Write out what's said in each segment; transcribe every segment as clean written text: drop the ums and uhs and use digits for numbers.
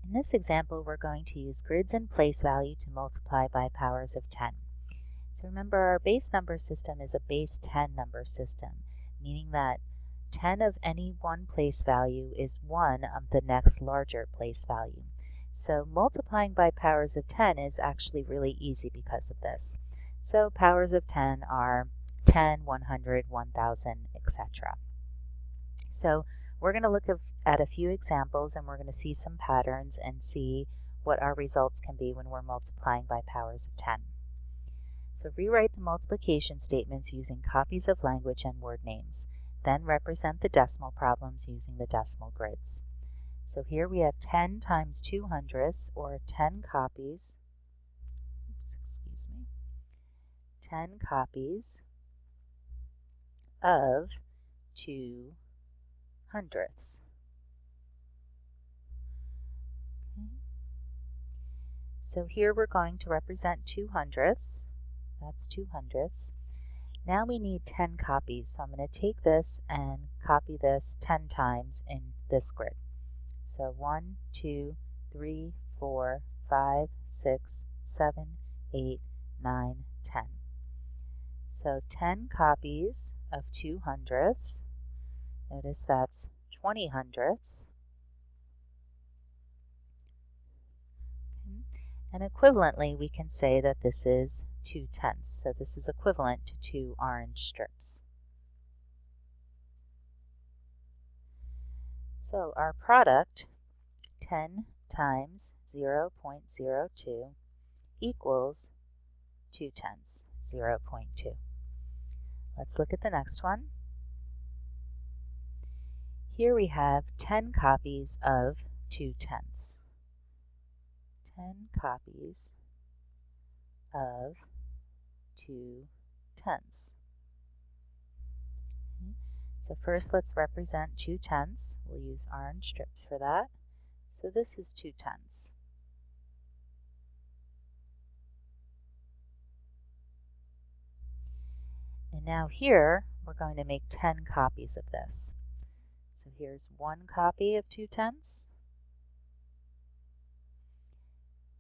In this example, we're going to use grids and place value to multiply by powers of 10. So remember, our base number system is a base 10 number system, meaning that 10 of any one place value is 1 of the next larger place value. So multiplying by powers of 10 is actually really easy because of this. So powers of 10 are 10, 100, 1000, etc. So we're going to look at a few examples, and we're going to see some patterns and see what our results can be when we're multiplying by powers of 10. So rewrite the multiplication statements using copies of language and word names. Then represent the decimal problems using the decimal grids. So here we have 10 times 200ths, or 10 copies. 10 copies of 2 hundredths. Okay. So here we're going to represent 2 hundredths. That's 2 hundredths. Now we need 10 copies, so I'm going to take this and copy this 10 times in this grid. So 1, 2, 3, 4, 5, 6, 7, 8, 9, 10. So 10 copies of 2 hundredths. Notice that's 20 hundredths. And equivalently, we can say that this is 2 tenths. So this is equivalent to 2 orange strips. So our product, 10 times 0.02 equals 2 tenths, 0.2. Let's look at the next one. Here we have 10 copies of 2 tenths. 10 copies of 2 tenths. Okay. So first let's represent 2 tenths. We'll use orange strips for that. So this is 2 tenths. And now here we're going to make 10 copies of this. So here's 1 copy of 2 tenths.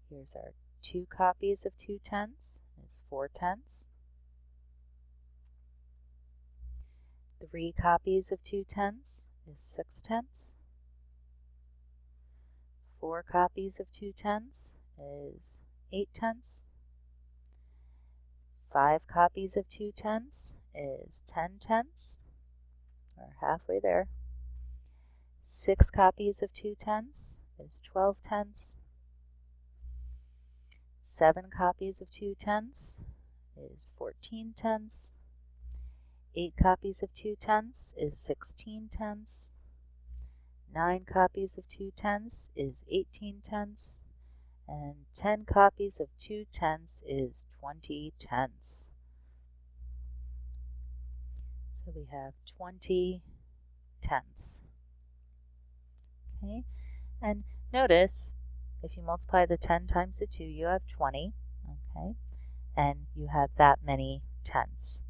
Here's our 2 copies of 2 tenths, is 4 tenths. 3 copies of 2 tenths is 6 tenths. 4 copies of 2 tenths is 8 tenths. 5 copies of 2 tenths is 10 tenths. We're halfway there. 6 copies of 2 tenths is 12 tenths. 7 copies of 2 tenths is 14 tenths. 8 copies of 2 tenths is 16 tenths. 9 copies of 2 tenths is 18 tenths. And 10 copies of 2 tenths is 20 tenths. So we have 20 tenths. Okay, and notice if you multiply the 10 times the 2, you have 20, okay, and you have that many tenths.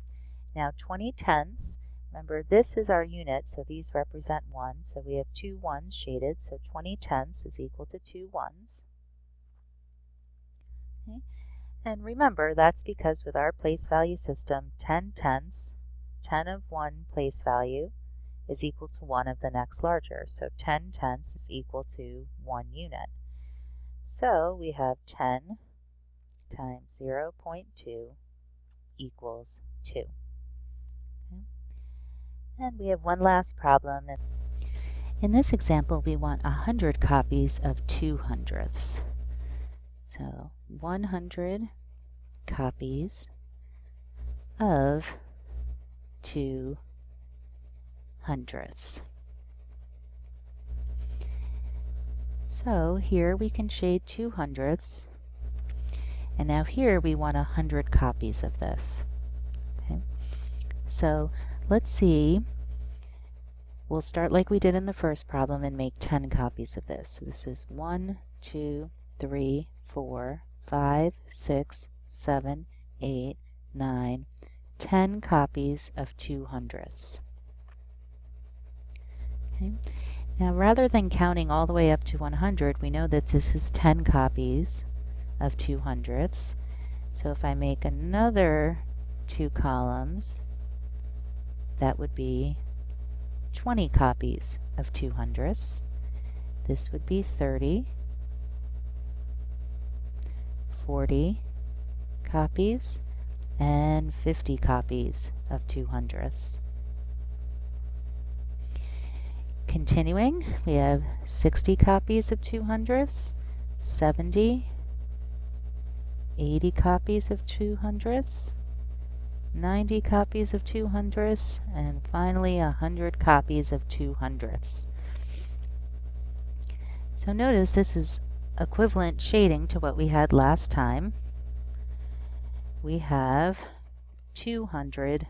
Now 20 tenths, remember this is our unit, so these represent 1, so we have 2 ones shaded, so 20 tenths is equal to 2 ones. Okay. And remember, that's because with our place value system, 10 tenths, 10 of one place value is equal to 1 of the next larger. So 10 tenths is equal to 1 unit. So we have 10 times 0.2 equals 2. Okay. And we have one last problem. In this example, we want 100 copies of 2 hundredths. So 100 copies of 2 hundredths. So here we can shade 2 hundredths, and now here we want 100 copies of this. Okay. So let's see, we'll start like we did in the first problem and make 10 copies of this. So this is 1, 2, 3, 4, 5, 6, 7, 8, 9, 10 copies of 2 hundredths. Okay. Now, rather than counting all the way up to 100, we know that this is 10 copies of 200ths. So if I make another 2 columns, that would be 20 copies of 200ths. This would be 30, 40 copies, and 50 copies of 200ths. Continuing, we have 60 copies of 200ths, 70, 80 copies of 200ths, 90 copies of 200ths, and finally 100 copies of 200ths. So notice this is equivalent shading to what we had last time. We have 200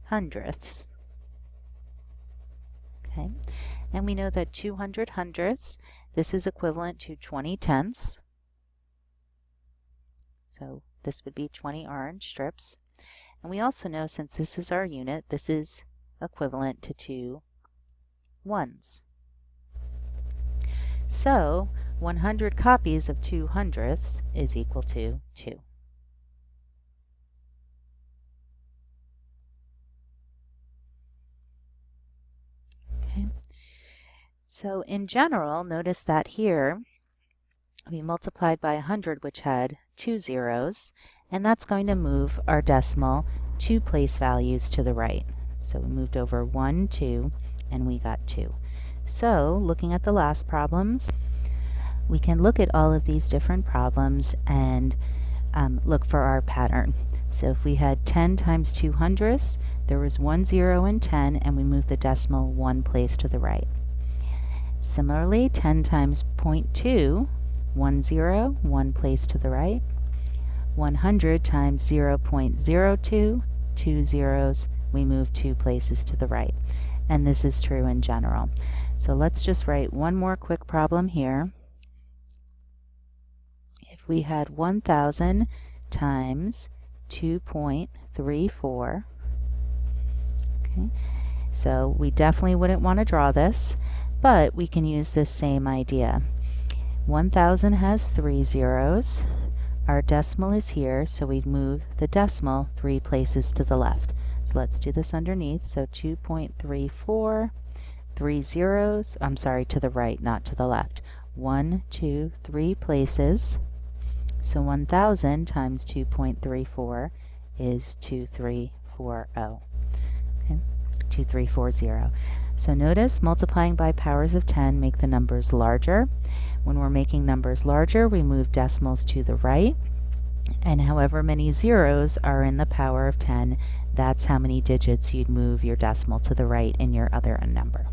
hundredths. Okay, and we know that 200 hundredths, this is equivalent to 20 tenths. So this would be 20 orange strips. And we also know, since this is our unit, this is equivalent to 2 ones. So 100 copies of 2 hundredths is equal to 2. Okay. So in general, notice that here we multiplied by 100, which had 2 zeros, and that's going to move our decimal 2 place values to the right. So we moved over 1, 2, and we got 2. So looking at the last problems, we can look at all of these different problems and look for our pattern. So if we had 10 times 2 hundredths, there was 1 0 in 10, and we moved the decimal 1 place to the right. Similarly, 10 times 0.2, 1 0, 1 place to the right. 100 times 0.02, 2 zeros, we move 2 places to the right. And this is true in general. So let's just write one more quick problem here. If we had 1,000 times 2.34, okay, so we definitely wouldn't want to draw this, but we can use this same idea. 1,000 has 3 zeros. Our decimal is here, so we'd move the decimal 3 places to the left. So let's do this underneath. So 2.34, 3 zeros, I'm sorry, to the right, not to the left. 1, 2, 3 places. So 1,000 times 2.34 is 2340. Okay, 2340. So notice multiplying by powers of 10 make the numbers larger. When we're making numbers larger, we move decimals to the right. And however many zeros are in the power of 10, that's how many digits you'd move your decimal to the right in your other number.